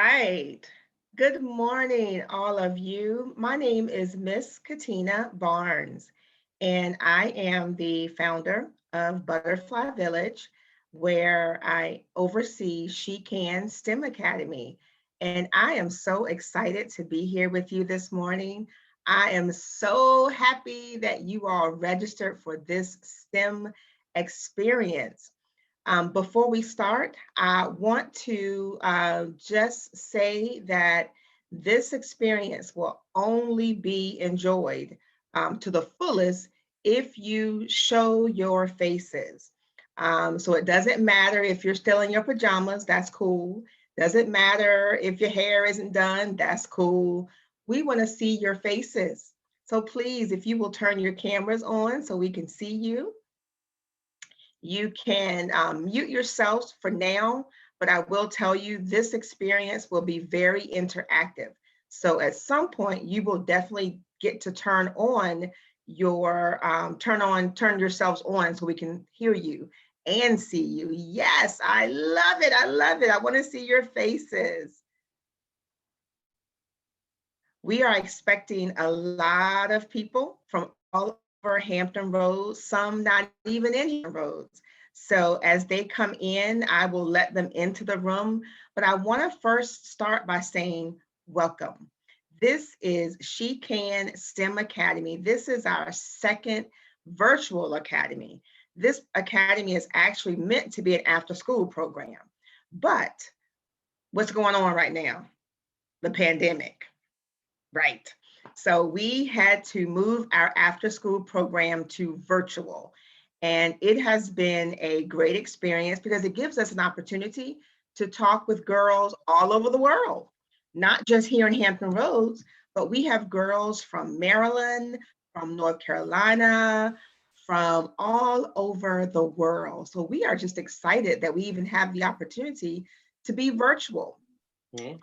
Right. Good morning, all of you. My name is Miss Katina Barnes, and I am the founder of Butterfly Village, where I oversee She Can STEM Academy. And I am so excited to be here with you this morning. I am so happy that you all registered for this STEM experience. Before we start, I want to just say that this experience will only be enjoyed to the fullest if you show your faces. So it doesn't matter if you're still in your pajamas, that's cool. Doesn't matter if your hair isn't done, that's cool. We want to see your faces. So please, if you will turn your cameras on so we can see you. You can mute yourselves for now, but I will tell you this experience will be very interactive. So at some point, you will definitely get to turn yourselves on so we can hear you and see you. Yes, I love it. I love it. I want to see your faces. We are expecting a lot of people from all over Hampton Roads, some not even in Hampton Roads. So as they come in, I will let them into the room. But I want to first start by saying welcome. This is She Can STEM Academy. This is our second virtual academy. This academy is actually meant to be an after-school program. But what's going on right now? The pandemic. Right. So we had to move our after school program to virtual. And it has been a great experience because it gives us an opportunity to talk with girls all over the world, not just here in Hampton Roads, but we have girls from Maryland, from North Carolina, from all over the world. So we are just excited that we even have the opportunity to be virtual.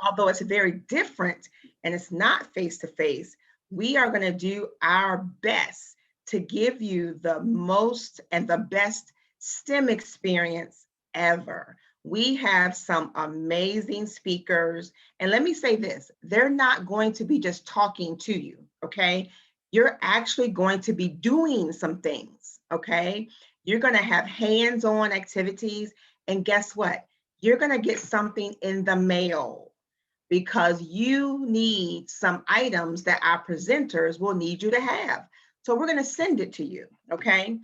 Although it's very different and it's not face to face, we are going to do our best to give you the most and the best STEM experience ever. We have some amazing speakers. And let me say this, they're not going to be just talking to you, okay? You're actually going to be doing some things, okay? You're going to have hands-on activities. And guess what? You're going to get something in the mail because you need some items that our presenters will need you to have. So we're going to send it to you, okay?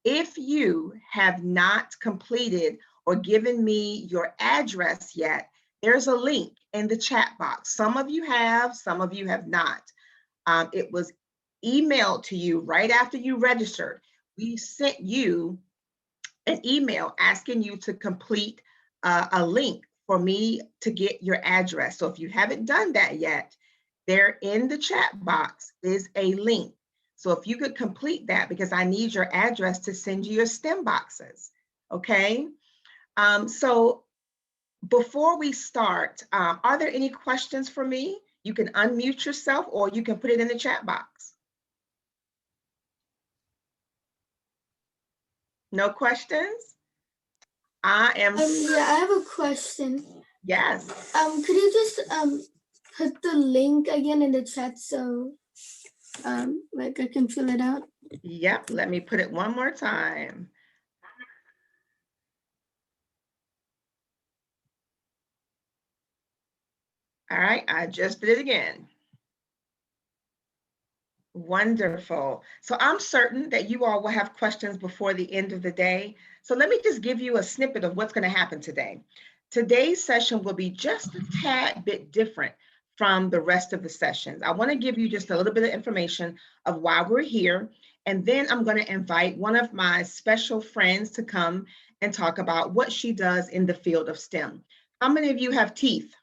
If you have not completed or given me your address yet, there's a link in the chat box. Some of you have, some of you have not. It was emailed to you right after you registered. We sent you an email asking you to complete a link for me to get your address. So if you haven't done that yet, there in the chat box is a link. So if you could complete that, because I need your address to send you your STEM boxes, okay? So before we start, are there any questions for me? You can unmute yourself or you can put it in the chat box. No questions? I am. Yeah, I have a question. Yes. Could you just put the link again in the chat so like I can fill it out? Yep, let me put it one more time. All right, I just did it again. Wonderful. So I'm certain that you all will have questions before the end of the day. So let me just give you a snippet of what's going to happen today. Today's session will be just a tad bit different from the rest of the sessions. I want to give you just a little bit of information of why we're here. And then I'm going to invite one of my special friends to come and talk about what she does in the field of STEM. How many of you have teeth?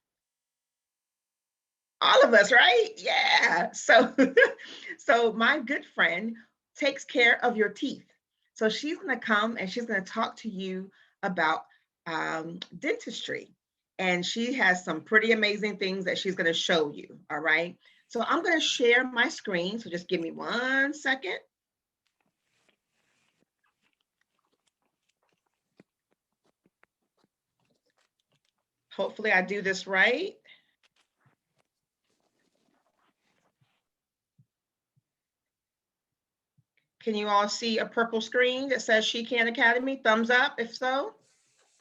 All of us, right? Yeah. So, so my good friend takes care of your teeth. So she's going to come and she's going to talk to you about dentistry. And she has some pretty amazing things that she's going to show you. All right. So I'm going to share my screen. So just give me 1 second. Hopefully I do this right. Can you all see a purple screen that says She Can Academy? Thumbs up if so.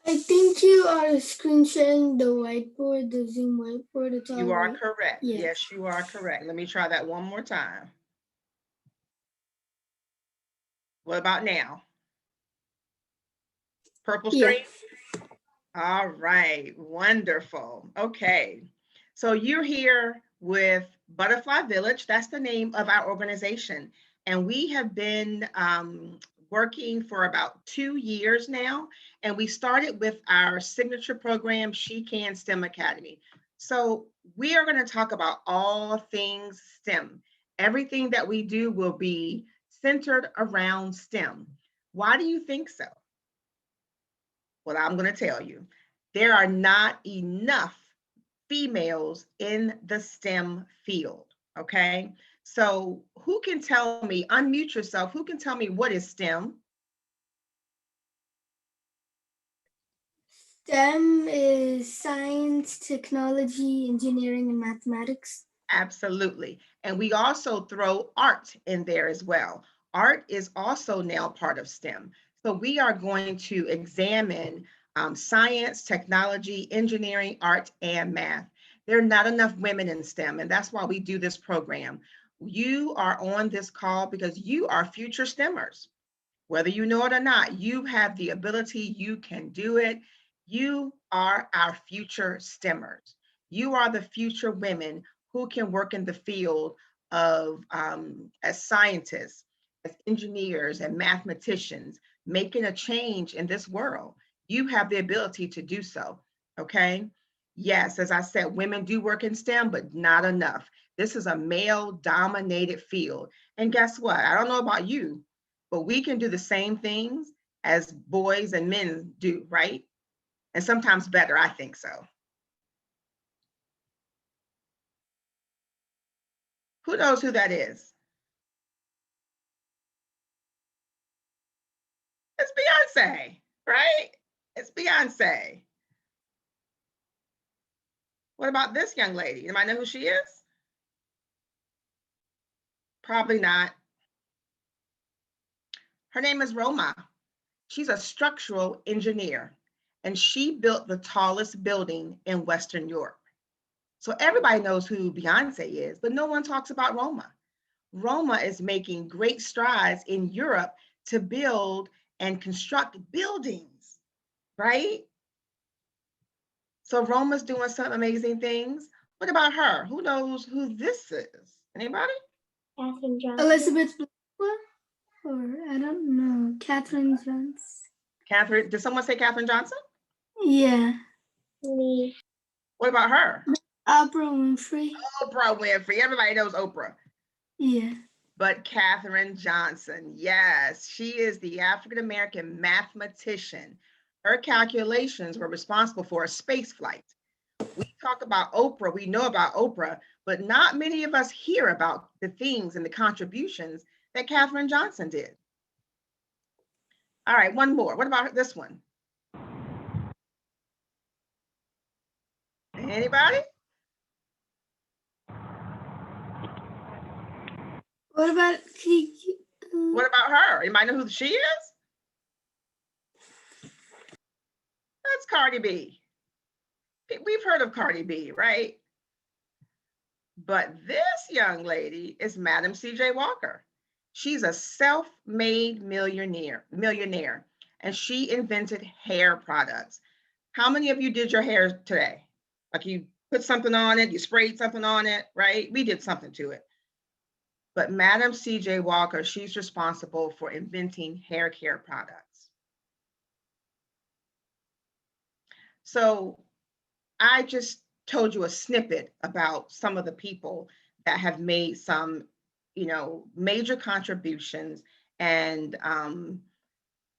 I think you are screen sharing the whiteboard, the Zoom whiteboard. It's all You are white. correct. Yes. Yes, you are correct. Let me try that one more time. What about now? Purple screen? Yeah. All right, wonderful. Okay, so you're here with Butterfly Village. That's the name of our organization. And we have been working for about 2 years now. And we started with our signature program, She Can STEM Academy. So we are going to talk about all things STEM. Everything that we do will be centered around STEM. Why do you think so? Well, I'm going to tell you, there are not enough females in the STEM field, okay? So who can tell me, unmute yourself, who can tell me what is STEM? STEM is science, technology, engineering, and mathematics. Absolutely. And we also throw art in there as well. Art is also now part of STEM. So we are going to examine science, technology, engineering, art, and math. There are not enough women in STEM, and that's why we do this program. You are on this call because you are future STEMers. Whether you know it or not, you have the ability, you can do it. You are our future STEMers. You are the future women who can work in the field of as scientists, as engineers and mathematicians, making a change in this world. You have the ability to do so, okay? Yes, as I said, women do work in STEM, but not enough. This is a male-dominated field. And guess what? I don't know about you, but we can do the same things as boys and men do, right? And sometimes better, I think so. Who knows who that is? It's Beyonce, right? It's Beyonce. What about this young lady? Anybody know who she is? Probably not. Her name is Roma. She's a structural engineer, and she built the tallest building in Western Europe. So everybody knows who Beyonce is, but no one talks about Roma. Roma is making great strides in Europe to build and construct buildings, right? So Roma's doing some amazing things. What about her? Who knows who this is? Anybody? Catherine Johnson. Elizabeth Blackwell? Or I don't know. Catherine Johnson. Catherine, did someone say Catherine Johnson? Yeah. Me. What about her? Oprah Winfrey. Oprah Winfrey. Everybody knows Oprah. Yeah. But Katherine Johnson, yes, she is the African-American mathematician. Her calculations were responsible for a space flight. We talk about Oprah, we know about Oprah, but not many of us hear about the things and the contributions that Katherine Johnson did. All right, one more. What about this one? Anybody? What about What about her? Anybody know who she is? That's Cardi B. We've heard of Cardi B, right? But this young lady is Madam C.J. Walker. She's a self-made millionaire, and she invented hair products. How many of you did your hair today? Like you put something on it, you sprayed something on it, right? We did something to it. But Madam C.J. Walker, she's responsible for inventing hair care products. So I just told you a snippet about some of the people that have made some, major contributions and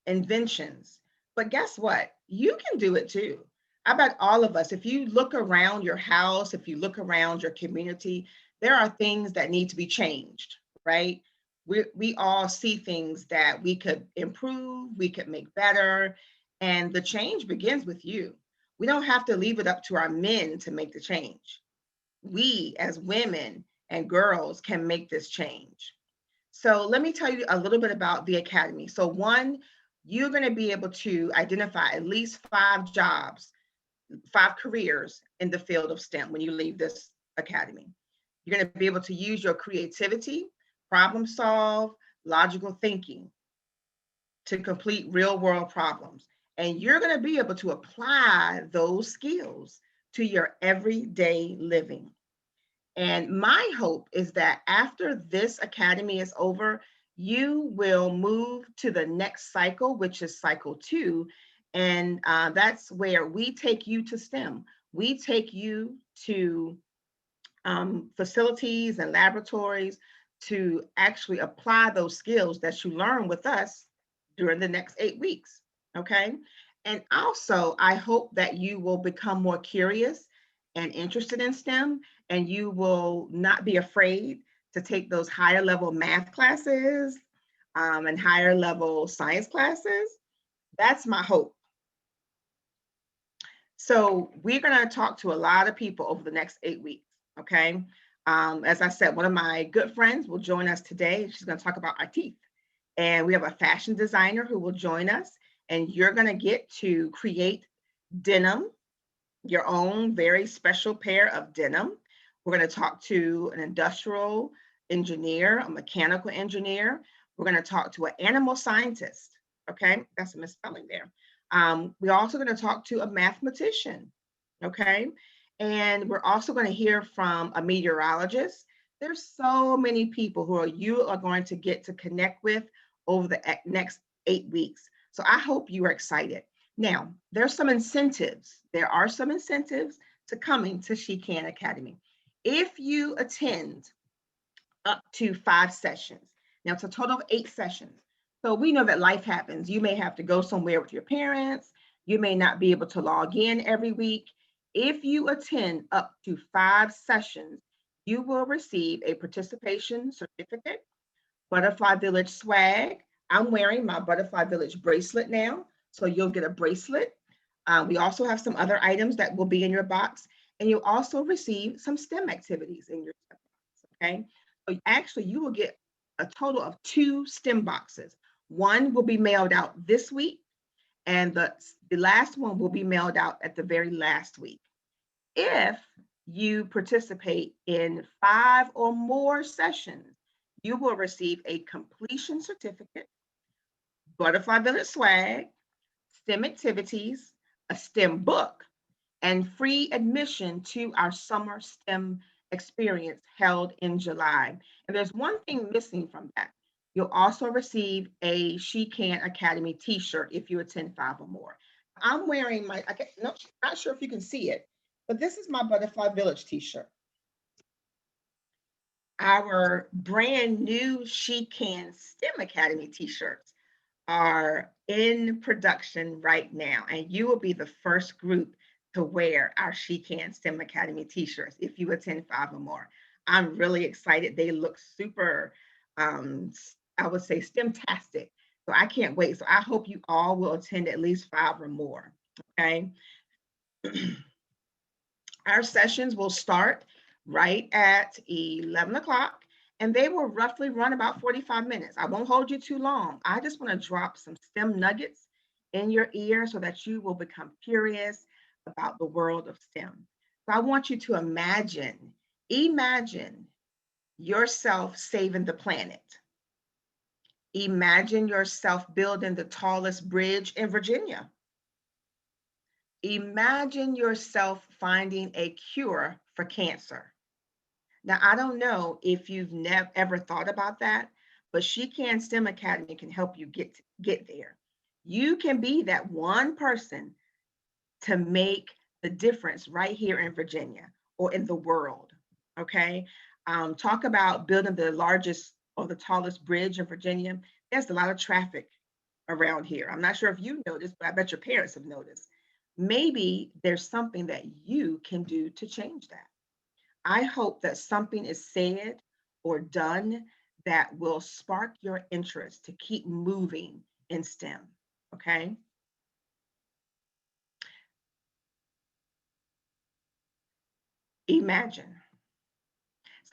inventions. But guess what? You can do it too. I bet all of us, if you look around your house, if you look around your community, there are things that need to be changed, right? We all see things that we could improve, we could make better, and the change begins with you. We don't have to leave it up to our men to make the change. We as women and girls can make this change. So let me tell you a little bit about the Academy. So one, you're going to be able to identify at least 5 jobs, 5 careers in the field of STEM when you leave this Academy. You're going to be able to use your creativity, problem solve, logical thinking to complete real world problems. And you're going to be able to apply those skills to your everyday living. And my hope is that after this academy is over, you will move to the next cycle, which is cycle 2. And that's where we take you to STEM. We take you to facilities and laboratories to actually apply those skills that you learn with us during the next 8 weeks. Okay. And also, I hope that you will become more curious and interested in STEM, and you will not be afraid to take those higher level math classes and higher level science classes. That's my hope. So we're going to talk to a lot of people over the next 8 weeks. Okay. As I said, one of my good friends will join us today. She's going to talk about our teeth. And we have a fashion designer who will join us. And you're going to get to create denim, your own very special pair of denim. We're going to talk to an industrial engineer, a mechanical engineer. We're going to talk to an animal scientist. Okay, that's a misspelling there. We're also going to talk to a mathematician. Okay, and we're also going to hear from a meteorologist. There's so many people who you are going to get to connect with over the next 8 weeks. So I hope you are excited. Now, there's some incentives. There are some incentives to coming to She Can Academy. If you attend up to 5 sessions, now it's a total of 8 sessions. So we know that life happens. You may have to go somewhere with your parents. You may not be able to log in every week. If you attend up to 5 sessions, you will receive a participation certificate, Butterfly Village swag. I'm wearing my Butterfly Village bracelet now, so you'll get a bracelet. We also have some other items that will be in your box, and you'll also receive some STEM activities in your box, okay? So actually, you will get a total of 2 STEM boxes. One will be mailed out this week, and the last one will be mailed out at the very last week. If you participate in 5 or more sessions, you will receive a completion certificate, Butterfly Village swag, STEM activities, a STEM book, and free admission to our summer STEM experience held in July. And there's one thing missing from that. You'll also receive a She Can Academy t-shirt if you attend 5 or more. I'm wearing my, not sure if you can see it, but this is my Butterfly Village t-shirt. Our brand new She Can STEM Academy t-shirts are in production right now, and you will be the first group to wear our She Can STEM Academy t-shirts if you attend 5 or more. I'm really excited. They look super, I would say STEM-tastic. So I can't wait. So I hope you all will attend at least 5 or more, okay? Our sessions will start right at 11 o'clock, and they will roughly run about 45 minutes. I won't hold you too long. I just want to drop some STEM nuggets in your ear so that you will become curious about the world of STEM. So I want you to imagine yourself saving the planet. Imagine yourself building the tallest bridge in Virginia. Imagine yourself finding a cure for cancer. Now, I don't know if you've never ever thought about that, but She Can STEM Academy can help you get there. You can be that one person to make the difference right here in Virginia or in the world. Okay. Talk about building the largest or the tallest bridge in Virginia. There's a lot of traffic around here. I'm not sure if you noticed, but I bet your parents have noticed. Maybe there's something that you can do to change that. I hope that something is said or done that will spark your interest to keep moving in STEM. Okay. Imagine.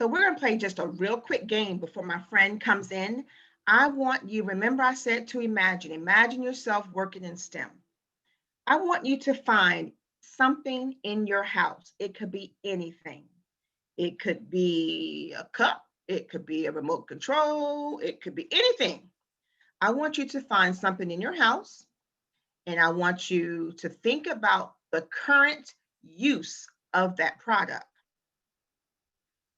So we're going to play just a real quick game before my friend comes in. I want you, remember I said to imagine yourself working in STEM. I want you to find something in your house. It could be anything. It could be a cup. It could be a remote control. It could be anything. I want you to find something in your house, and I want you to think about the current use of that product.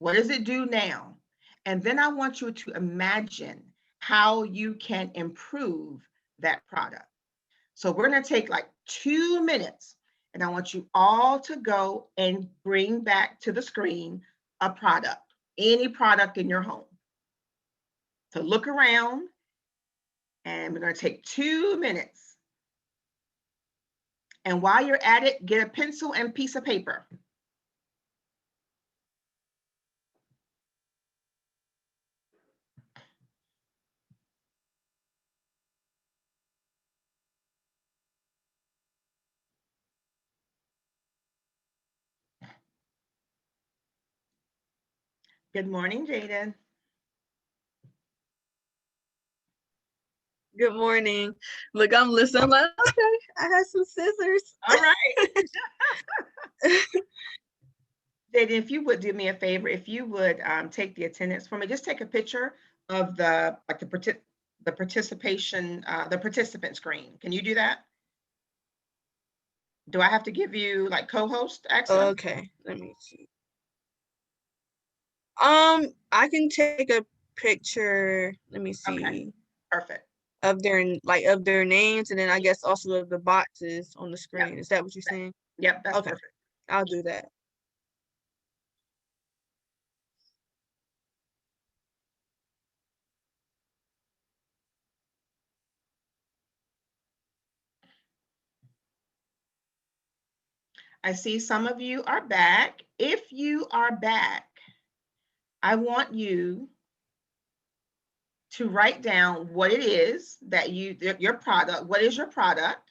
What does it do now? And then I want you to imagine how you can improve that product. So we're going to take like 2 minutes, and I want you all to go and bring back to the screen a product, any product in your home. So look around, and we're going to take 2 minutes. And while you're at it, get a pencil and piece of paper. Good morning, Jaden. Good morning. Look, I'm listening. I'm like, okay, I have some scissors. All right. Jaden, if you would do me a favor, if you would take the attendance for me, just take a picture of the participation, the participant screen. Can you do that? Do I have to give you like co-host access? Okay, let me see. I can take a picture. Let me see. Okay, perfect. Of their names, and then I guess also of the boxes on the screen. Yep. Is that what you're saying? Yep, that's okay. Perfect. I'll do that. I see some of you are back. If you are back, I want you to write down what it is that your product, what is your product?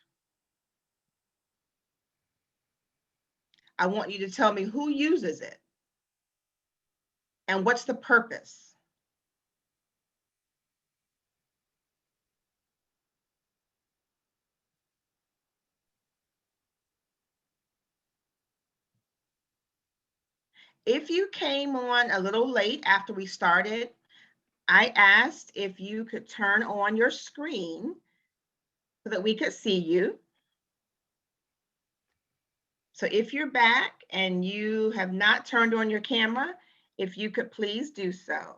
I want you to tell me who uses it and what's the purpose. If you came on a little late after we started, I asked if you could turn on your screen so that we could see you. So if you're back and you have not turned on your camera, if you could please do so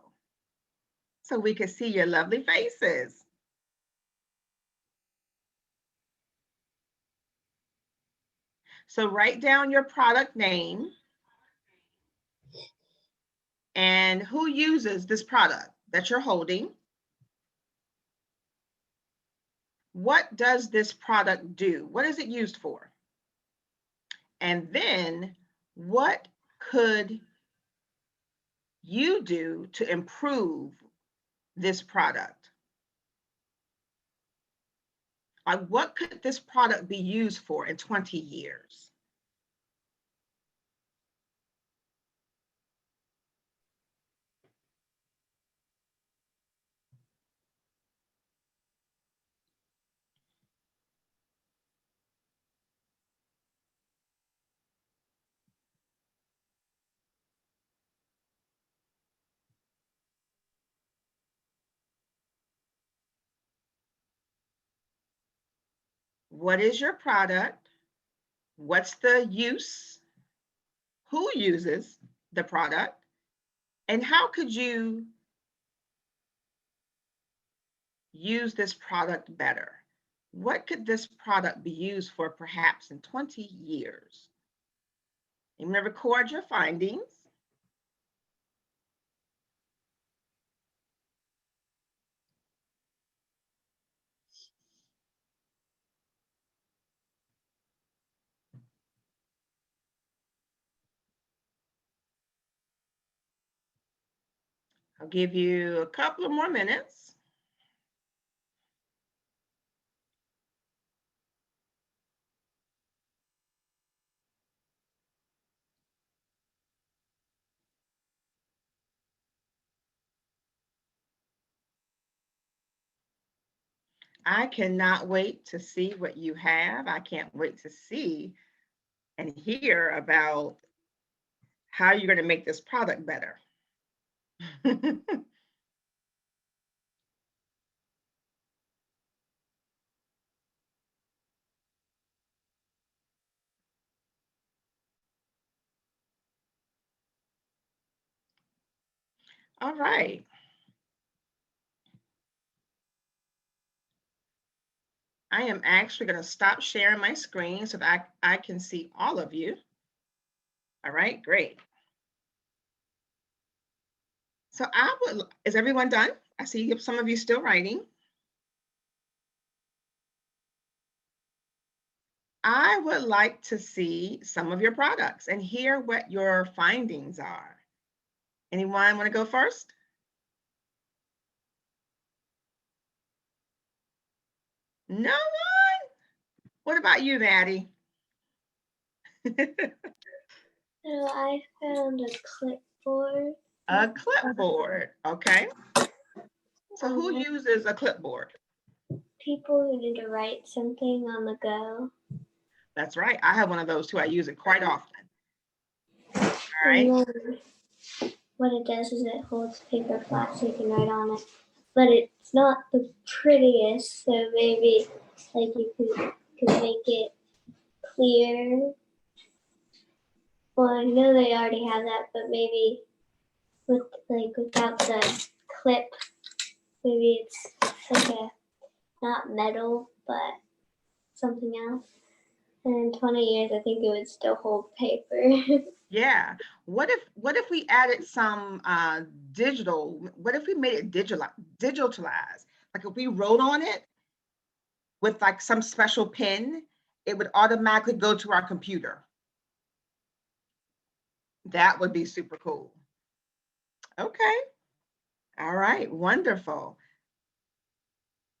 we could see your lovely faces. So write down your product name and who uses this product that you're holding. What does this product do? What is it used for? And then what could you do to improve this product? Like, what could this product be used for in 20 years? What is your product? What's the use? Who uses the product? And how could you use this product better? What could this product be used for perhaps in 20 years? You may record your findings. I'll give you a couple of more minutes. I cannot wait to see what you have. I can't wait to see and hear about how you're going to make this product better. All right. I am actually going to stop sharing my screen so that I can see all of you. All right, great. So is everyone done? I see some of you still writing. I would like to see some of your products and hear what your findings are. Anyone want to go first? No one? What about you, Maddie? So I found a clipboard. A clipboard, okay. So who uses a clipboard? People who need to write something on the go. That's right. I have one of those too. I use it quite often. All right. And then what it does is it holds paper flat so you can write on it. But it's not the prettiest, so maybe like you could make it clear. Well, I know they already have that, but maybe without the clip, maybe it's like a not metal, but something else. And in 20 years, I think it would still hold paper. Yeah. What if we added some digital? What if we made it digitalized? Like if we wrote on it with like some special pen, it would automatically go to our computer. That would be super cool. Okay. All right. Wonderful.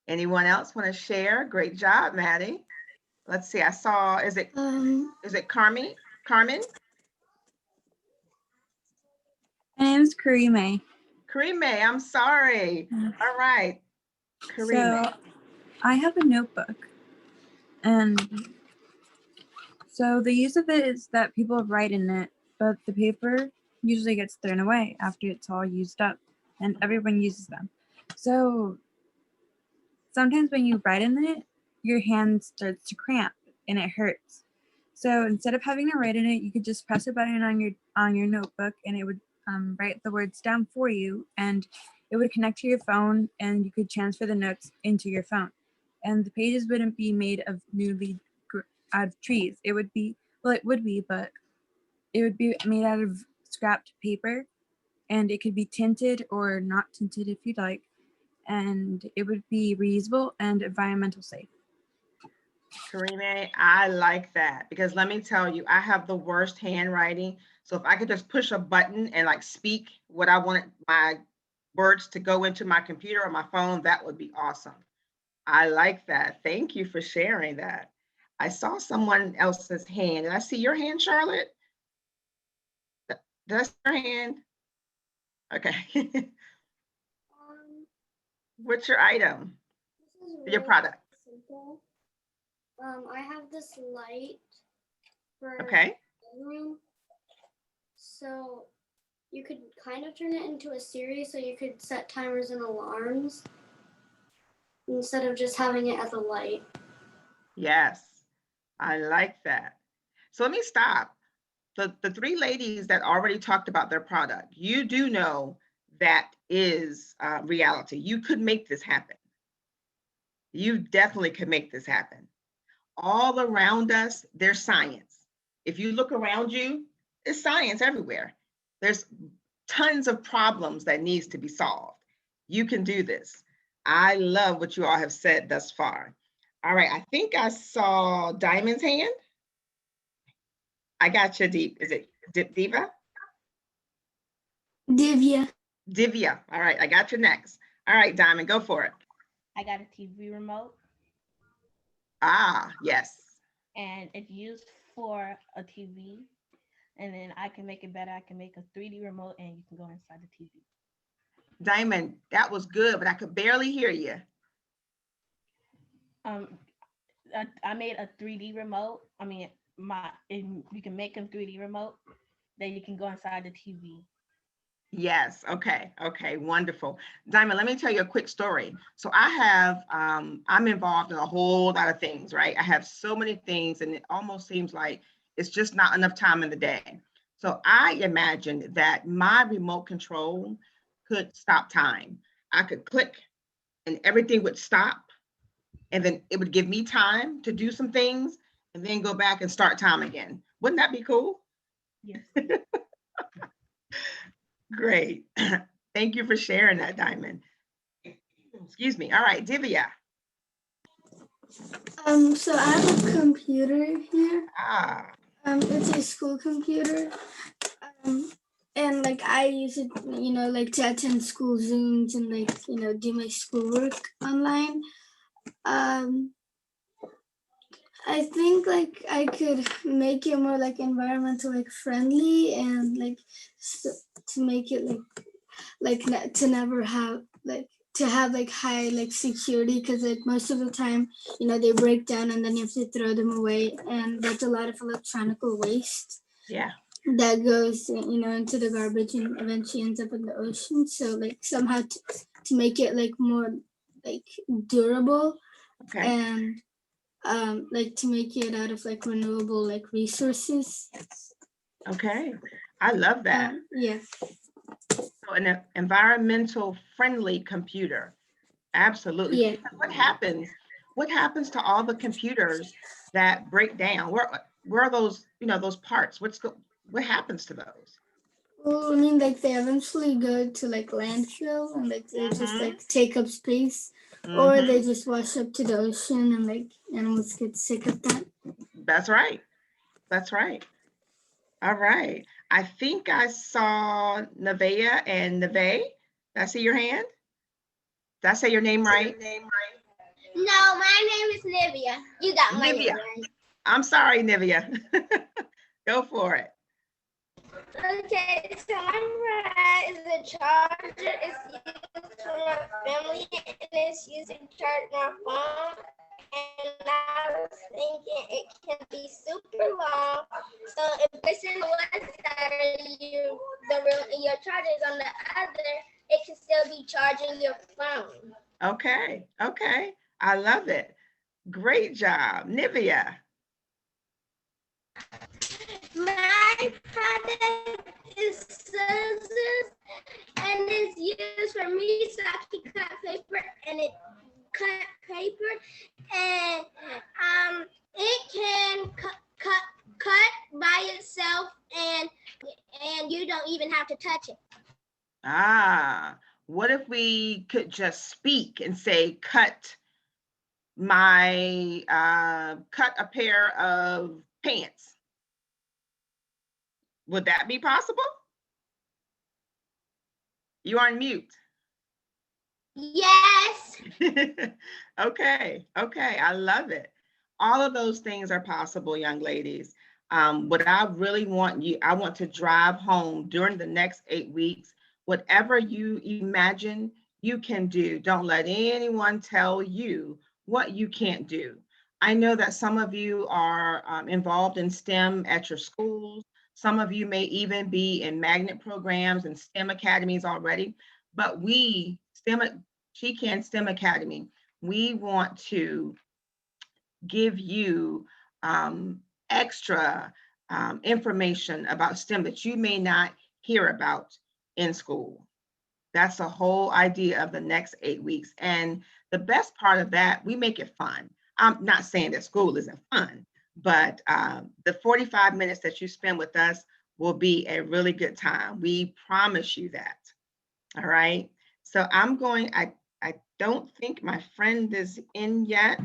Anyone else want to share? Great job, Maddie. Let's see. I saw. Is it Carmen? Carmen? My name's Karime. Karime, I'm sorry. All right. Karime. So I have a notebook, and so the use of it is that people write in it, but the paper usually gets thrown away after it's all used up, and everyone uses them. So sometimes when you write in it, your hand starts to cramp and it hurts. So instead of having to write in it, you could just press a button on your notebook, and it would write the words down for you, and it would connect to your phone, and you could transfer the notes into your phone. And the pages wouldn't be made of out of trees. It would be, well, it would be, but it would be made out of scrapped paper, and it could be tinted or not tinted if you'd like, and it would be reusable and environmental safe. Karime, I like that because let me tell you, I have the worst handwriting. So if I could just push a button and like speak what I wanted my words to go into my computer or my phone, that would be awesome. I like that. Thank you for sharing that. I saw someone else's hand. Did I see your hand, Charlotte? Did I see your hand? Okay. What's your item? This is Your product? simple. I have this light for Okay. the room. So you could kind of turn it into a series, so you could set timers and alarms instead of just having it as a light. Yes, I like that. So let me stop. The three ladies that already talked about their product, you do know that is reality. You could make this happen. You definitely could make this happen. All around us, there's science. If you look around you, there's science everywhere. There's tons of problems that needs to be solved. You can do this. I love what you all have said thus far. All right, I think I saw Diamond's hand. I got you, Deep. Is it Diva? Divya. Divya. All right, I got you next. All right, Diamond, go for it. I got a TV remote, Ah, yes. and it's used for a TV. And then I can make it better. I can make a 3D remote, and you can go inside the TV. Diamond, that was good, but I could barely hear you. Um, I made a 3D remote. I mean, you can make them 3D remote that you can go inside the TV. Yes. Okay. Okay. Wonderful. Diamond, let me tell you a quick story. So I have, I'm involved in a whole lot of things, right? I have so many things, and it almost seems like it's just not enough time in the day. So I imagined that my remote control could stop time. I could click and everything would stop, and then it would give me time to do some things and then go back and start time again. Wouldn't that be cool? Yes. Great. Thank you for sharing that, Diamond. Excuse me. All right, Divya. So I have a computer here. Ah, It's a school computer. And like I use it, like to attend school Zooms and like, do my schoolwork online. Um, I think like I could make it more like environmental like friendly and like to make it to never have like to have like high like security, because like most of the time they break down and then you have to throw them away, and that's a lot of electronic waste yeah. that goes into the garbage and eventually ends up in the ocean. So like somehow to make it like more like durable Okay. and like to make it out of like renewable like resources. Okay. I love that. Yeah. So an environmental friendly computer. Absolutely. Yeah. Because what happens? What happens to all the computers that break down? Where are those, those parts? What happens to those? Well, I mean, like they eventually go to like landfill and like they just like take up space, or they just wash up to the ocean and like animals get sick of that. That's right. That's right. All right. I think I saw Nevaeh and Neve. Did I see your hand? Did I say your name right? No, my name is Nivea. You got my name Nivea. right. I'm sorry, Nivea. Go for it. Okay, so my is a charger. It's used for my family and it's used to charge my phone. And I was thinking it can be super long. So if it's in the one side or your charger is on the other, it can still be charging your phone. Okay. Okay. I love it. Great job, Nivea. My product is scissors, and it's used for me so I can cut paper, and it cut paper, and it can cut by itself, and you don't even have to touch it. Ah, what if we could just speak and say, cut a pair of pants? Would that be possible? You are on mute. Yes. Okay, okay, I love it. All of those things are possible, young ladies. What I really I want to drive home during the next 8 weeks, whatever you imagine you can do. Don't let anyone tell you what you can't do. I know that some of you are involved in STEM at your schools. Some of you may even be in magnet programs and STEM academies already, but She Can STEM Academy, we want to give you extra information about STEM that you may not hear about in school. That's the whole idea of the next 8 weeks. And the best part of that, we make it fun. I'm not saying that school isn't fun, but the 45 minutes that you spend with us will be a really good time. We promise you that. All right. So I don't think my friend is in yet.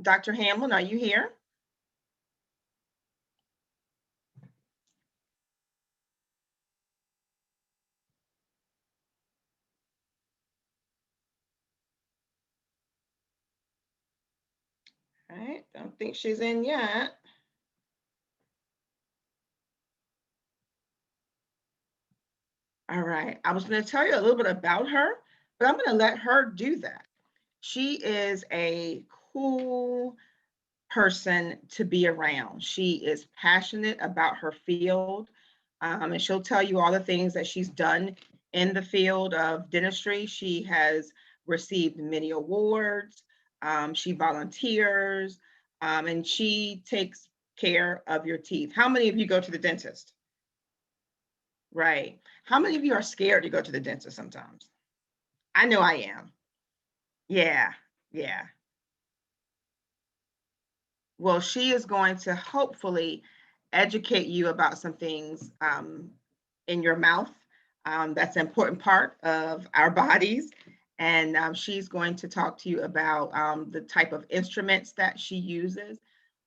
Dr. Hamlin, are you here? All right, don't think she's in yet. All right, I was going to tell you a little bit about her, but I'm going to let her do that. She is a cool person to be around. She is passionate about her field, and she'll tell you all the things that she's done in the field of dentistry. She has received many awards. She volunteers, and she takes care of your teeth. How many of you go to the dentist? Right. How many of you are scared to go to the dentist sometimes? I know I am. Yeah, yeah. Well, she is going to hopefully educate you about some things in your mouth. That's an important part of our bodies. And she's going to talk to you about the type of instruments that she uses.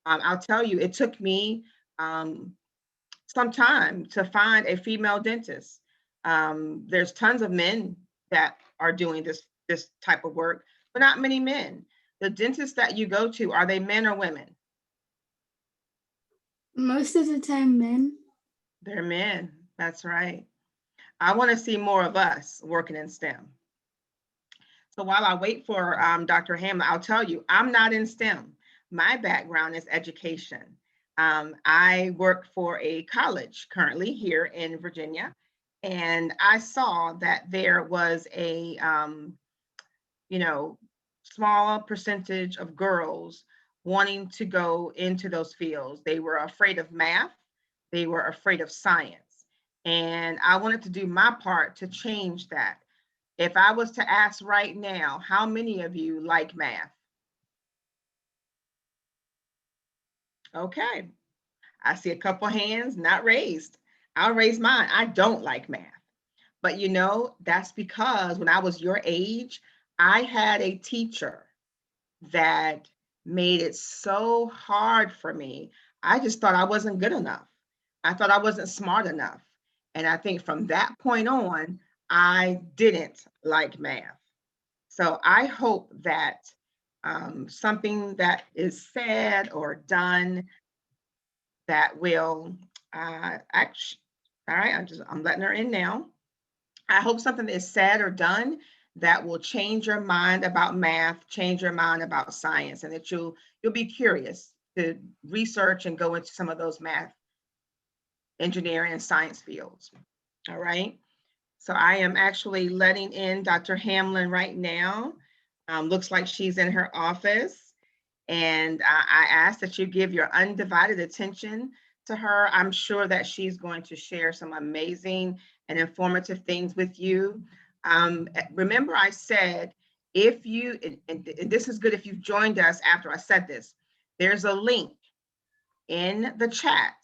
I'll tell you, it took me some time to find a female dentist. There's tons of men that are doing this type of work, but not many men. The dentists that you go to, are they men or women? Most of the time, men. They're men. That's right. I want to see more of us working in STEM. So while I wait for Dr. Hamlin, I'll tell you, I'm not in STEM. My background is education. I work for a college currently here in Virginia, and I saw that there was a, you know, small percentage of girls wanting to go into those fields. They were afraid of math. They were afraid of science. And I wanted to do my part to change that. If I was to ask right now, how many of you like math? Okay, I see a couple hands not raised. I'll raise mine. I don't like math. But you know, that's because when I was your age, I had a teacher that made it so hard for me. I just thought I wasn't good enough. I thought I wasn't smart enough. And I think from that point on, I didn't like math. So I hope that something that is said or done that will actually, all right, I'm letting her in now. I hope something is said or done that will change your mind about math, change your mind about science, and that you'll be curious to research and go into some of those math, engineering, and science fields. All right. So I am actually letting in Dr. Hamlin right now. Looks like she's in her office. And I ask that you give your undivided attention to her. I'm sure that she's going to share some amazing and informative things with you. Remember I said, if you, and this is good if you've joined us after I said this, there's a link in the chat.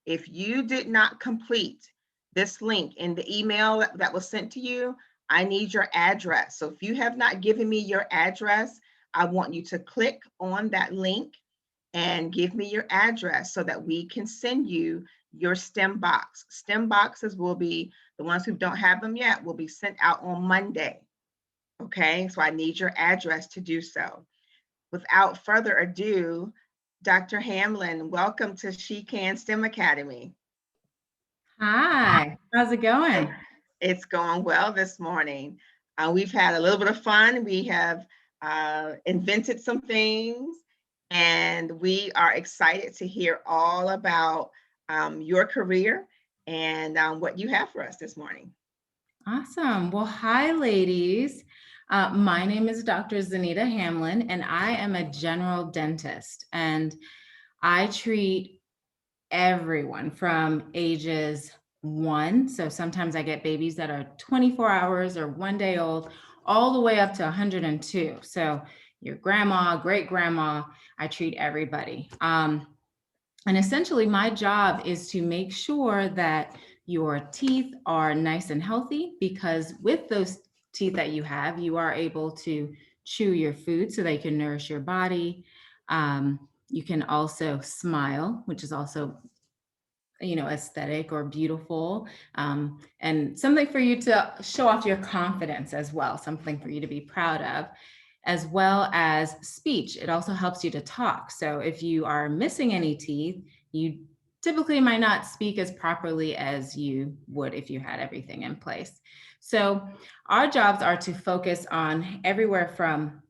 If you did not complete this link in the email that was sent to you, I need your address. So if you have not given me your address, I want you to click on that link and give me your address so that we can send you your STEM box. STEM boxes will be, the ones who don't have them yet, will be sent out on Monday. Okay, so I need your address to do so. Without further ado, Dr. Hamlin, welcome to She Can STEM Academy. Hi, how's it going? It's going well this morning. We've had a little bit of fun. We have invented some things, and we are excited to hear all about your career and what you have for us this morning. Awesome. Well, hi, ladies. My name is Dr. Zaneta Hamlin, and I am a general dentist, and I treat everyone from ages 1. So sometimes I get babies that are 24 hours or 1 day old, all the way up to 102. So your grandma, great grandma, I treat everybody. And essentially my job is to make sure that your teeth are nice and healthy, because with those teeth that you have, you are able to chew your food so they can nourish your body. You can also smile, which is also, you know, aesthetic or beautiful, and something for you to show off your confidence as well, something for you to be proud of, as well as speech. It also helps you to talk. So if you are missing any teeth, you typically might not speak as properly as you would if you had everything in place. So our jobs are to focus on everywhere from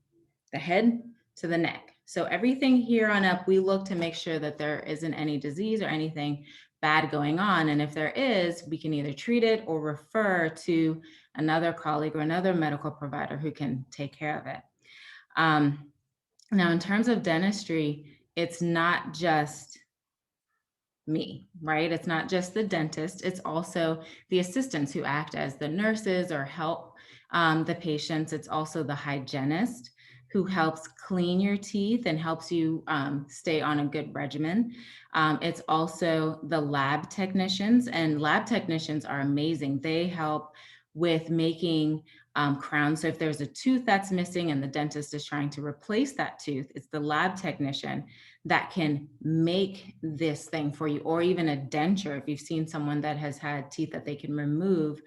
the head to the neck. So everything here on up, we look to make sure that there isn't any disease or anything bad going on. And if there is, we can either treat it or refer to another colleague or another medical provider who can take care of it. Now, in terms of dentistry, it's not just me, right? It's not just the dentist, it's also the assistants who act as the nurses or help the patients. It's also the hygienist who helps clean your teeth and helps you stay on a good regimen. It's also the lab technicians, and lab technicians are amazing. They help with making crowns. So if there's a tooth that's missing and the dentist is trying to replace that tooth, it's the lab technician that can make this thing for you, or even a denture. If you've seen someone that has had teeth that they can remove,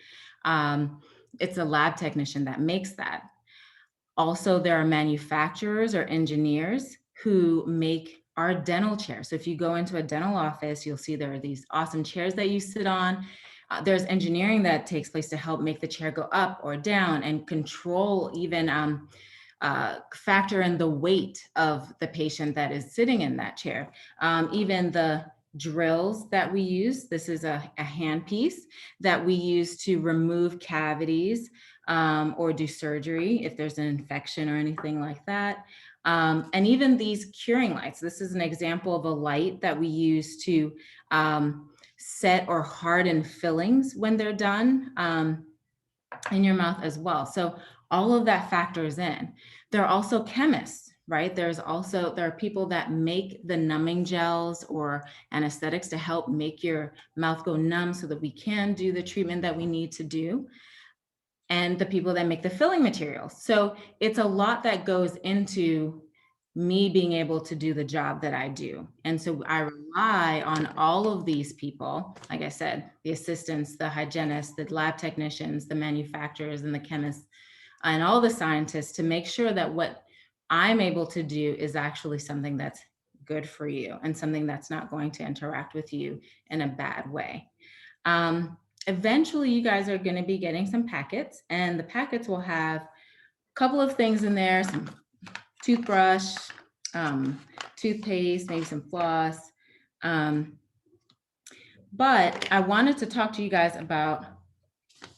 it's a lab technician that makes that. Also, there are manufacturers or engineers who make our dental chairs. So if you go into a dental office, you'll see there are these awesome chairs that you sit on. There's engineering that takes place to help make the chair go up or down and control, even factor in the weight of the patient that is sitting in that chair. Even the drills that we use, this is a handpiece that we use to remove cavities or do surgery if there's an infection or anything like that. And even these curing lights, this is an example of a light that we use to set or harden fillings when they're done in your mouth as well. So all of that factors in. There are also chemists, right? There are people that make the numbing gels or anesthetics to help make your mouth go numb so that we can do the treatment that we need to do. And the people that make the filling materials. So it's a lot that goes into me being able to do the job that I do. And so I rely on all of these people, like I said, the assistants, the hygienists, the lab technicians, the manufacturers, and the chemists, and all the scientists to make sure that what I'm able to do is actually something that's good for you and something that's not going to interact with you in a bad way. Eventually, you guys are going to be getting some packets, and the packets will have a couple of things in there, some toothbrush, toothpaste, maybe some floss. But I wanted to talk to you guys about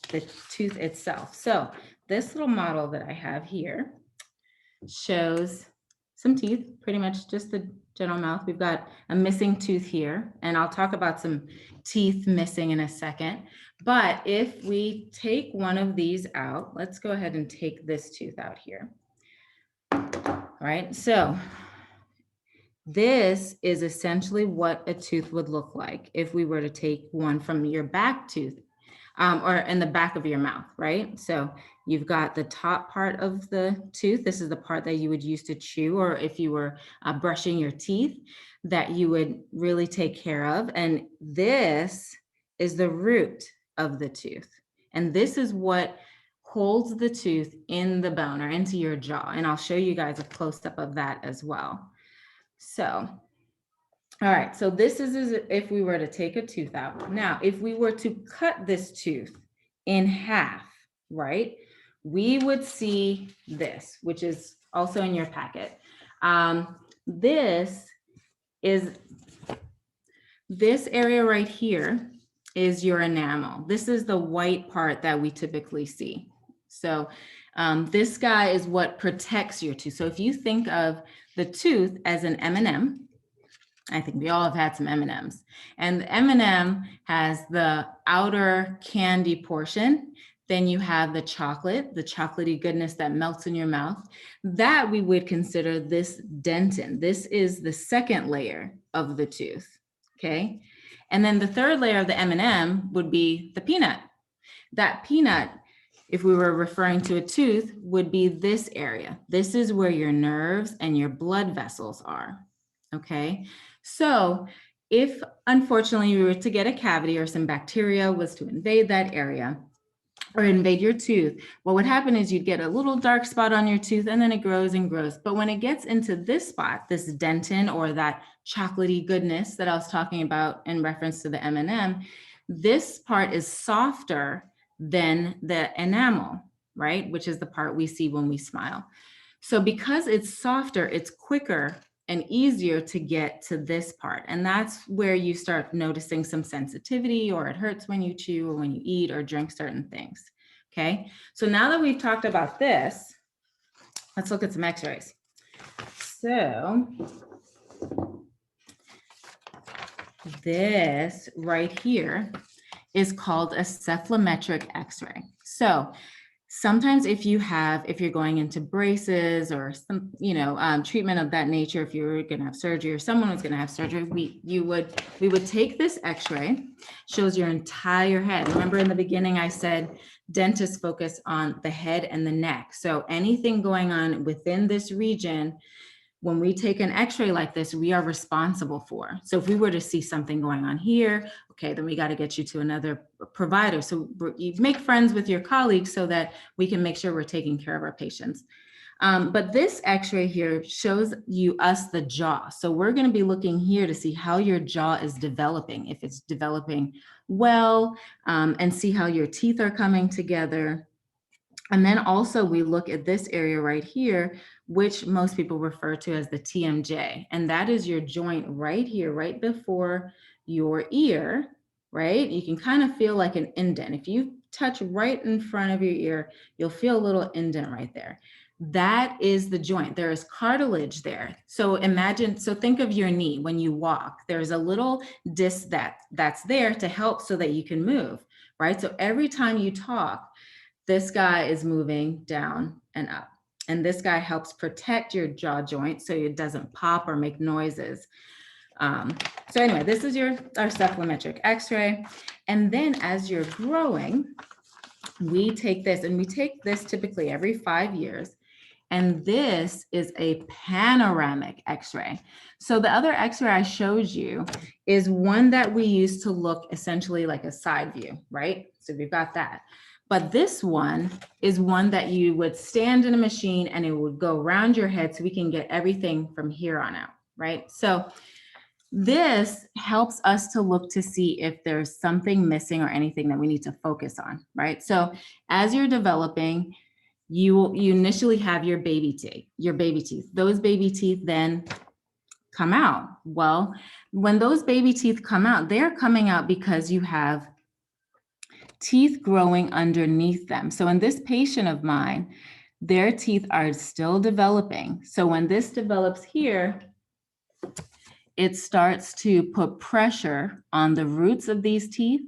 the tooth itself. So this little model that I have here shows some teeth, pretty much just the general mouth. We've got a missing tooth here, and I'll talk about some teeth missing in a second. But if we take one of these out, let's go ahead and take this tooth out here. All right, so this is essentially what a tooth would look like if we were to take one from your back tooth or in the back of your mouth, right? So you've got the top part of the tooth. This is the part that you would use to chew, or if you were brushing your teeth, that you would really take care of. And this is the root of the tooth. And this is what holds the tooth in the bone or into your jaw. And I'll show you guys a close-up of that as well. So, all right, so this is if we were to take a tooth out. Now, if we were to cut this tooth in half, right, we would see this, which is also in your packet. This area right here is your enamel. This is the white part that we typically see. So this guy is what protects your tooth. So if you think of the tooth as an M&M, I think we all have had some M&Ms, and the M&M has the outer candy portion. Then you have the chocolate, the chocolatey goodness that melts in your mouth. That we would consider this dentin. This is the second layer of the tooth, okay? And then the third layer of the M&M would be the peanut. That peanut, if we were referring to a tooth, would be this area. This is where your nerves and your blood vessels are, okay? So if unfortunately you were to get a cavity or some bacteria was to invade that area or invade your tooth, what would happen is you'd get a little dark spot on your tooth, and then it grows and grows. But when it gets into this spot, this dentin or that chocolatey goodness that I was talking about in reference to the M&M, this part is softer than the enamel, right? Which is the part we see when we smile. So because it's softer, it's quicker and easier to get to this part. And that's where you start noticing some sensitivity, or it hurts when you chew or when you eat or drink certain things. Okay, so now that we've talked about this, let's look at some x-rays. So this right here is called a cephalometric x-ray. So sometimes if you're going into braces or some, treatment of that nature, if you're going to have surgery or someone was going to have surgery, we would take this x-ray, shows your entire head. Remember in the beginning, I said dentists focus on the head and the neck. So anything going on within this region, when we take an x-ray like this, we are responsible for. So if we were to see something going on here, okay, then we got to get you to another provider. So you make friends with your colleagues so that we can make sure we're taking care of our patients. But this x-ray here shows us the jaw. So we're going to be looking here to see how your jaw is developing, if it's developing well, and see how your teeth are coming together. And then also we look at this area right here, which most people refer to as the TMJ. And that is your joint right here, right before your ear, right? You can kind of feel like an indent. If you touch right in front of your ear, you'll feel a little indent right there. That is the joint. There is cartilage there. So think of your knee when you walk. There's a little disc that's there to help so that you can move, right? So every time you talk, this guy is moving down and up. And this guy helps protect your jaw joint so it doesn't pop or make noises. So anyway, this is our cephalometric x-ray. And then as you're growing, we take this, and we take this typically every 5 years. And this is a panoramic x-ray. So the other x-ray I showed you is one that we use to look essentially like a side view, right? So we've got that. But this one is one that you would stand in a machine and it would go around your head so we can get everything from here on out, right? So this helps us to look to see if there's something missing or anything that we need to focus on, right? So as you're developing, you initially have your baby teeth. Those baby teeth then come out. Well, when those baby teeth come out, they're coming out because you have teeth growing underneath them. So in this patient of mine, their teeth are still developing. So when this develops here, it starts to put pressure on the roots of these teeth.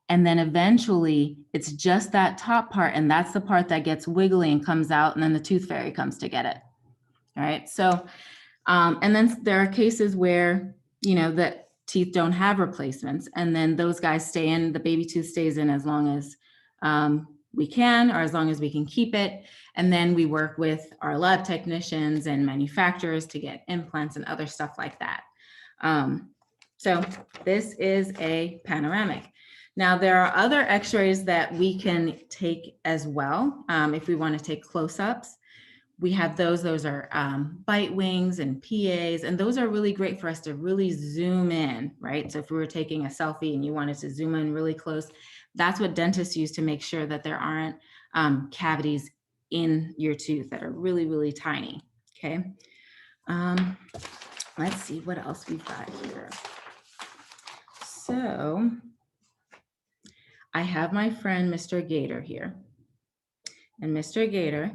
And then eventually it's just that top part, and that's the part that gets wiggly and comes out, and then the tooth fairy comes to get it. All right. So, and then there are cases where, that teeth don't have replacements, and then those guys stay in, the baby tooth stays in as long as we can, or as long as we can keep it. And then we work with our lab technicians and manufacturers to get implants and other stuff like that. So this is a panoramic. Now, there are other x-rays that we can take as well. If we want to take close-ups, we have those are bite wings and PAs, and those are really great for us to really zoom in, right? So if we were taking a selfie and you wanted to zoom in really close, that's what dentists use to make sure that there aren't cavities in your tooth that are really, really tiny, okay? Let's see what else we've got here. So I have my friend, Mr. Gator here. And Mr. Gator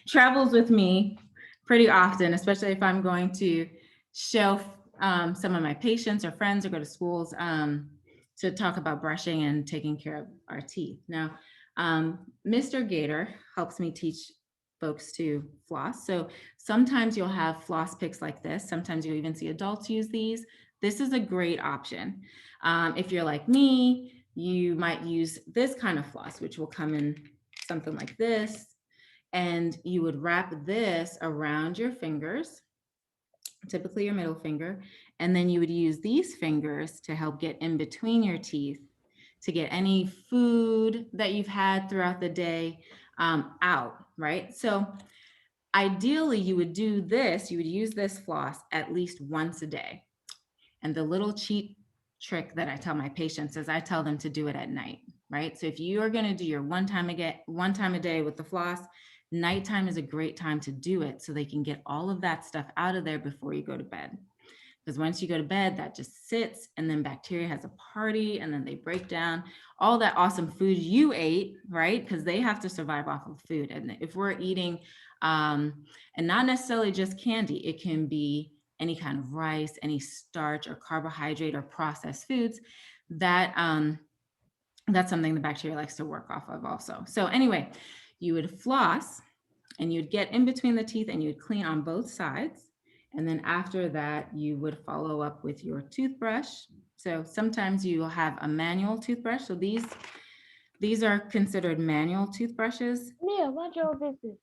travels with me pretty often, especially if I'm going to show some of my patients or friends or go to schools to talk about brushing and taking care of our teeth. Now, Mr. Gator helps me teach folks to floss. So sometimes you'll have floss picks like this. Sometimes you'll even see adults use these. This is a great option. If you're like me, you might use this kind of floss, which will come in something like this, and you would wrap this around your fingers, typically your middle finger, and then you would use these fingers to help get in between your teeth to get any food that you've had throughout the day out, right? So ideally you would do this, you would use this floss at least once a day. And the little cheat trick that I tell my patients is I tell them to do it at night, right? So if you are going to do your one time a day with the floss, nighttime is a great time to do it so they can get all of that stuff out of there before you go to bed. Because once you go to bed, that just sits, and then bacteria has a party, and then they break down all that awesome food you ate, right? Because they have to survive off of food. And if we're eating, and not necessarily just candy, it can be any kind of rice, any starch or carbohydrate or processed foods, that that's something the bacteria likes to work off of also. So anyway, you would floss, and you'd get in between the teeth, and you'd clean on both sides. And then after that, you would follow up with your toothbrush. So sometimes you'll have a manual toothbrush. So these are considered manual toothbrushes. Mia, what your business?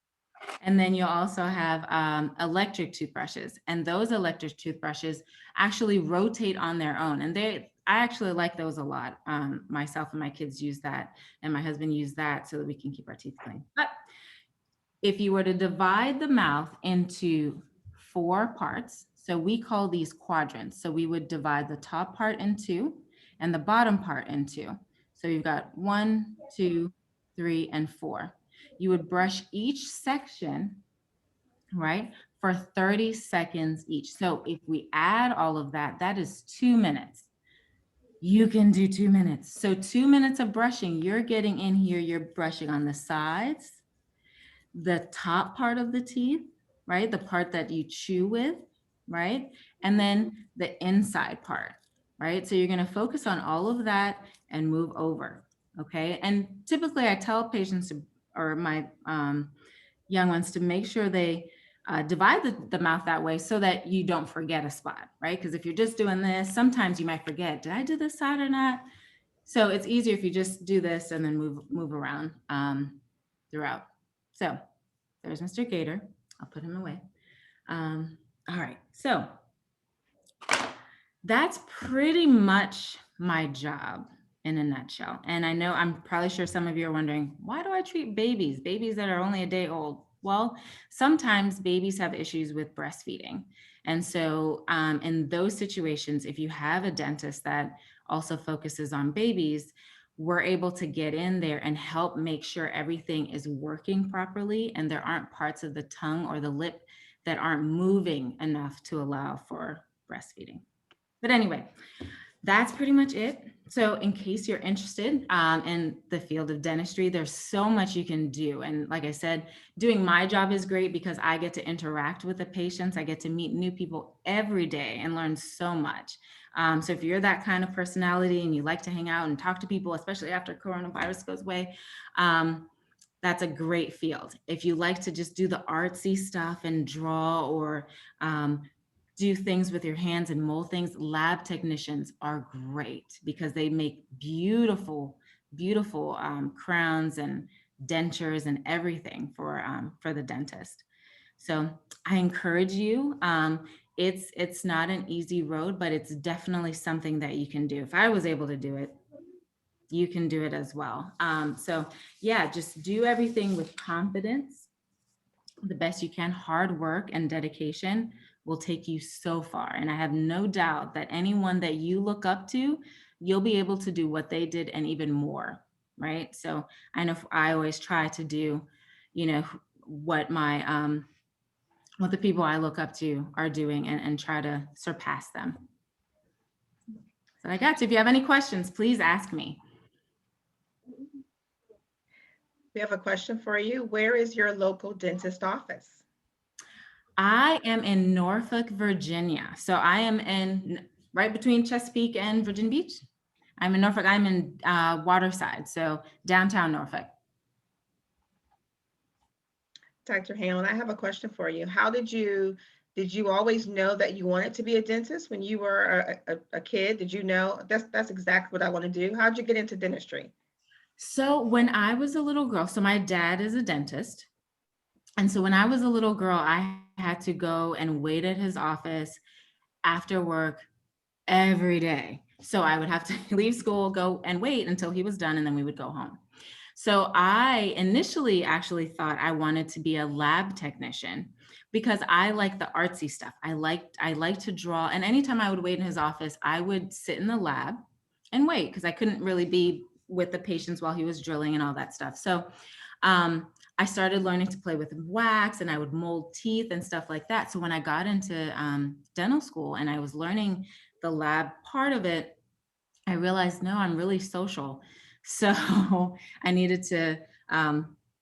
And then you'll also have electric toothbrushes. And those electric toothbrushes actually rotate on their own. And I actually like those a lot. Myself and my kids use that, and my husband used that so that we can keep our teeth clean. But if you were to divide the mouth into 4 parts, so we call these quadrants. So we would divide the top part in 2 and the bottom part in 2. So you've got 1, 2, 3, and 4. You would brush each section, right, for 30 seconds each. So if we add all of that, that is 2 minutes. You can do 2 minutes. So 2 minutes of brushing, you're getting in here, you're brushing on the sides, the top part of the teeth, right? The part that you chew with, right? And then the inside part, right? So you're going to focus on all of that and move over, okay? And typically I tell patients to, or my young ones, to make sure they divide the mouth that way so that you don't forget a spot, right? Because if you're just doing this, sometimes you might forget, did I do this side or not? So it's easier if you just do this and then move around throughout. So there's Mr. Gator. I'll put him away. All right, so that's pretty much my job in a nutshell. And I know, I'm probably sure some of you are wondering, why do I treat babies that are only a day old? Well, sometimes babies have issues with breastfeeding. And so in those situations, if you have a dentist that also focuses on babies, we're able to get in there and help make sure everything is working properly and there aren't parts of the tongue or the lip that aren't moving enough to allow for breastfeeding. But anyway, that's pretty much it. So in case you're interested in the field of dentistry, there's so much you can do. And like I said, doing my job is great because I get to interact with the patients. I get to meet new people every day and learn so much. So if you're that kind of personality and you like to hang out and talk to people, especially after coronavirus goes away, that's a great field. If you like to just do the artsy stuff and draw or do things with your hands and mold things, lab technicians are great because they make beautiful, beautiful crowns and dentures and everything for the dentist. So I encourage you. It's not an easy road, but it's definitely something that you can do. If I was able to do it, you can do it as well. So yeah, just do everything with confidence, the best you can. Hard work and dedication will take you so far. And I have no doubt that anyone that you look up to, you'll be able to do what they did and even more, right? So I know I always try to do, you know, what the people I look up to are doing and try to surpass them. So I got you. If you have any questions, please ask me. We have a question for you. Where is your local dentist office? I am in Norfolk, Virginia. So I am in right between Chesapeake and Virginia Beach. I'm in Norfolk. I'm in Waterside, so downtown Norfolk. Dr. Hamlin, I have a question for you. How did you always know that you wanted to be a dentist when you were a kid? Did you know that's exactly what I want to do? How'd you get into dentistry? So when I was a little girl, so my dad is a dentist. And so when I was a little girl, I had to go and wait at his office after work every day. So I would have to leave school, go and wait until he was done, and then we would go home. So I initially actually thought I wanted to be a lab technician because I like the artsy stuff. I like to draw. And anytime I would wait in his office, I would sit in the lab and wait because I couldn't really be with the patients while he was drilling and all that stuff. So I started learning to play with wax, and I would mold teeth and stuff like that. So when I got into dental school and I was learning the lab part of it, I realized, no, I'm really social. So I needed to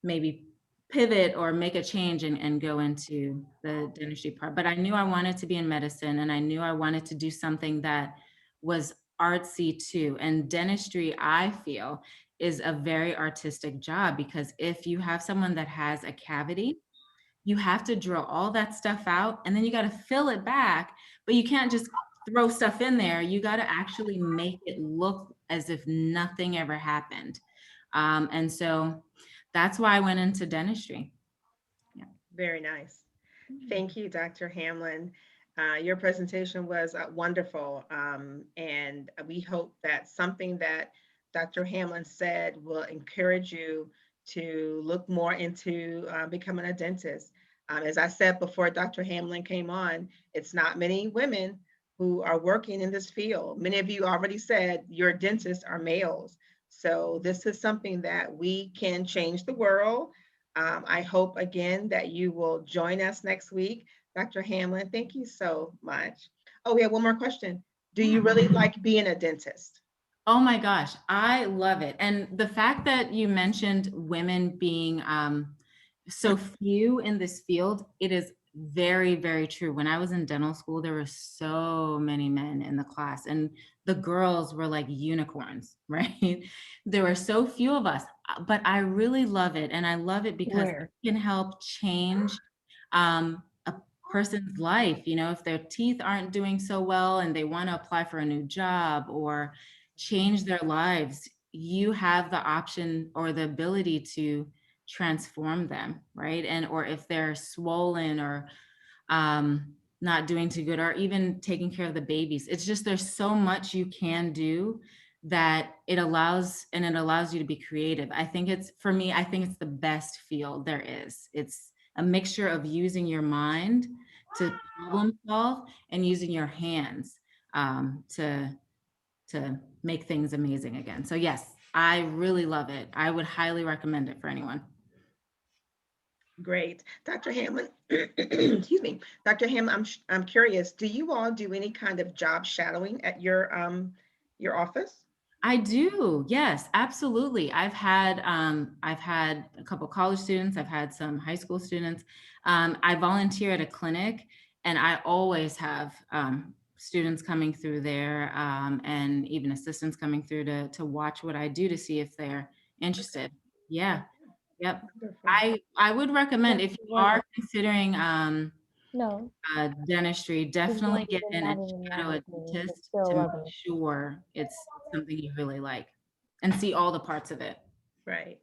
maybe pivot or make a change and go into the dentistry part. But I knew I wanted to be in medicine, and I knew I wanted to do something that was artsy too. And dentistry, I feel, is a very artistic job, because if you have someone that has a cavity, you have to draw all that stuff out, and then you got to fill it back, but you can't just throw stuff in there. You got to actually make it look as if nothing ever happened. And so that's why I went into dentistry. Very nice. Thank you, Dr. Hamlin. Your presentation was wonderful. And we hope that something that Dr. Hamlin said will encourage you to look more into becoming a dentist. As I said before Dr. Hamlin came on, it's not many women who are working in this field. Many of you already said your dentists are males. So this is something that we can change the world. I hope again that you will join us next week. Dr. Hamlin, thank you so much. Oh, we have one more question. Do you really like being a dentist? Oh my gosh, I love it. And the fact that you mentioned women being so few in this field, it is very, very true. When I was in dental school, there were so many men in the class, and the girls were like unicorns, right? There were so few of us, but I really love it. And I love it because it can help change a person's life. You know, if their teeth aren't doing so well and they want to apply for a new job or change their lives, you have the option or the ability to transform them, right? And or if they're swollen or not doing too good, or even taking care of the babies, it's just, there's so much you can do that it allows you to be creative. I think it's, for me, I think it's the best field there is. It's a mixture of using your mind to problem solve and using your hands to make things amazing again. So yes, I really love it. I would highly recommend it for anyone. Great. Dr. Hamlin, excuse me. Dr. Hamlin, I'm curious, do you all do any kind of job shadowing at your office? I do. Yes, absolutely. I've had a couple college students. I've had some high school students. I volunteer at a clinic, and I always have students coming through there, and even assistants coming through to watch what I do to see if they're interested. Yeah. Yep. Wonderful. I would recommend, if you are considering No, dentistry, definitely get in not and even shadow a mad at me. It's dentist still to love make it. sure it's something you really like and see all the parts of it. Right.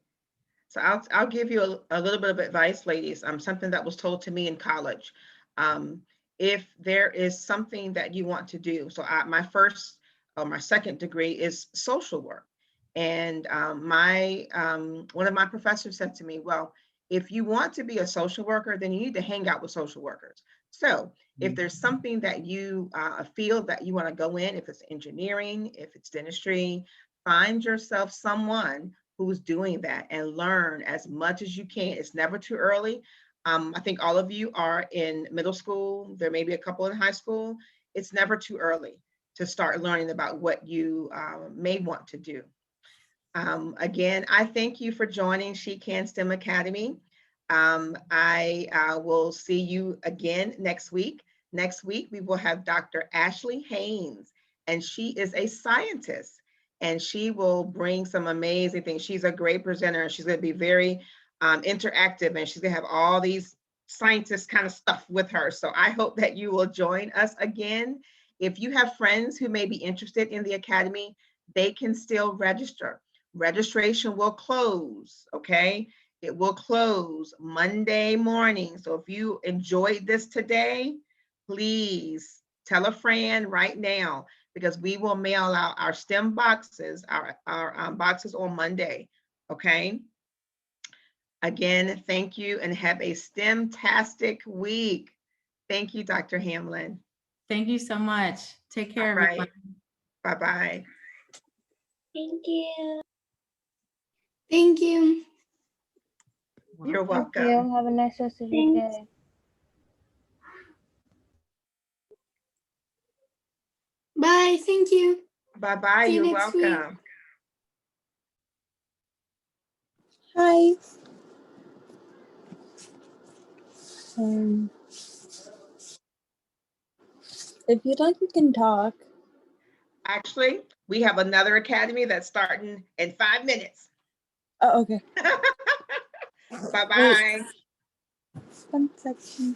So I'll give you a little bit of advice, ladies. Something that was told to me in college. If there is something that you want to do, so my first or my second degree is social work, and one of my professors said to me, "Well, if you want to be a social worker, then you need to hang out with social workers." So if there's something that you a field that you want to go in, if it's engineering, if it's dentistry, find yourself someone who's doing that and learn as much as you can. It's never too early. I think all of you are in middle school. There may be a couple in high school. It's never too early to start learning about what you may want to do. Again, I thank you for joining She Can STEM Academy. I will see you again next week. Next week, we will have Dr. Ashley Haynes, and she is a scientist, and she will bring some amazing things. She's a great presenter, and she's going to be very interactive, and she's going to have all these scientist kind of stuff with her. So I hope that you will join us again. If you have friends who may be interested in the Academy, they can still register. Registration will close, okay? It will close Monday morning. So if you enjoyed this today, please tell a friend right now, because we will mail out our STEM boxes, our boxes on Monday, okay? Again, thank you and have a STEM-tastic week. Thank you, Dr. Hamlin. Thank you so much. Take care, All right. everyone. Bye-bye. Thank you. Thank you. You're Thank welcome. you. Have a nice rest of your Thanks. day. Bye. Thank you. Bye-bye. See you You're next week. welcome. Hi. Um, if you'd like, you can talk. Actually, we have another academy that's starting in 5 minutes. Oh, okay. Bye-bye. One second.